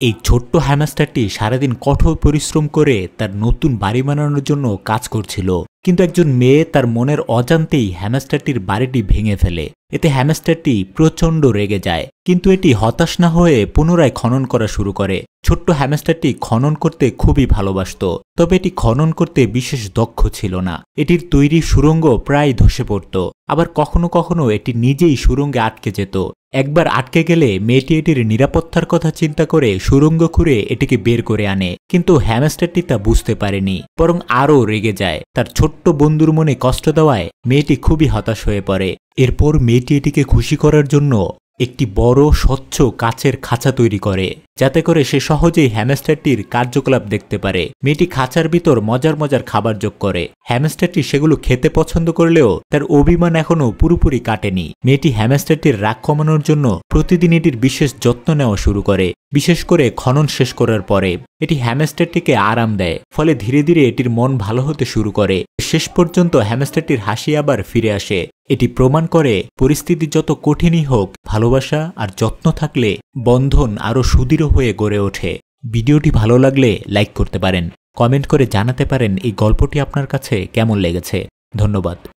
এই ছোট্ট হ্যামস্টারটি সারাদিন কঠোর পরিশ্রম করে তার নতুন বাড়ি বানানোর জন্য কাজ করছিল, কিন্তু একজন মেয়ে তার মনের অজান্তেই হ্যামস্টারটির বাড়িটি ভেঙে ফেলে। এতে হ্যামস্টারটি প্রচণ্ড রেগে যায়, কিন্তু এটি হতাশ না হয়ে পুনরায় খনন করা শুরু করে। ছোট্ট হ্যামস্টারটি খনন করতে খুবই ভালোবাসত, তবে এটি খনন করতে বিশেষ দক্ষ ছিল না। এটির তৈরি সুড়ঙ্গ প্রায় ধসে পড়ত, আবার কখনো কখনো এটি নিজেই সুড়ঙ্গে আটকে যেত। একবার আটকে গেলে মেয়েটি এটির নিরাপত্তার কথা চিন্তা করে সুড়ঙ্গ খুঁড়ে এটিকে বের করে আনে, কিন্তু হ্যামস্টারটি তা বুঝতে পারেনি, বরং আরও রেগে যায়। তার ছোট্ট বন্ধুর মনে কষ্ট দেওয়ায় মেয়েটি খুবই হতাশ হয়ে পড়ে। এরপর মেয়েটি এটিকে খুশি করার জন্য একটি বড় স্বচ্ছ কাচের খাঁচা তৈরি করে, যাতে করে সে সহজেই হ্যামস্টারটির কার্যকলাপ দেখতে পারে। মেয়েটি খাঁচার ভিতর মজার মজার খাবার যোগ করে। হ্যামস্টারটি সেগুলো খেতে পছন্দ করলেও তার অভিমান এখনো পুরোপুরি কাটেনি। মেয়েটি হ্যামস্টারটির রাগ কমানোর জন্য প্রতিদিন এটির বিশেষ যত্ন নেওয়া শুরু করে, বিশেষ করে খনন শেষ করার পরে। এটি হ্যামস্টারটিকে আরাম দেয়, ফলে ধীরে ধীরে এটির মন ভালো হতে শুরু করে। শেষ পর্যন্ত হ্যামস্টারটির হাসি আবার ফিরে আসে। এটি প্রমাণ করে পরিস্থিতি যত কঠিনই হোক, ভালোবাসা আর যত্ন থাকলে বন্ধন আরও সুদৃঢ় হয়ে গড়ে ওঠে। ভিডিওটি ভালো লাগলে লাইক করতে পারেন, কমেন্ট করে জানাতে পারেন এই গল্পটি আপনার কাছে কেমন লেগেছে। ধন্যবাদ।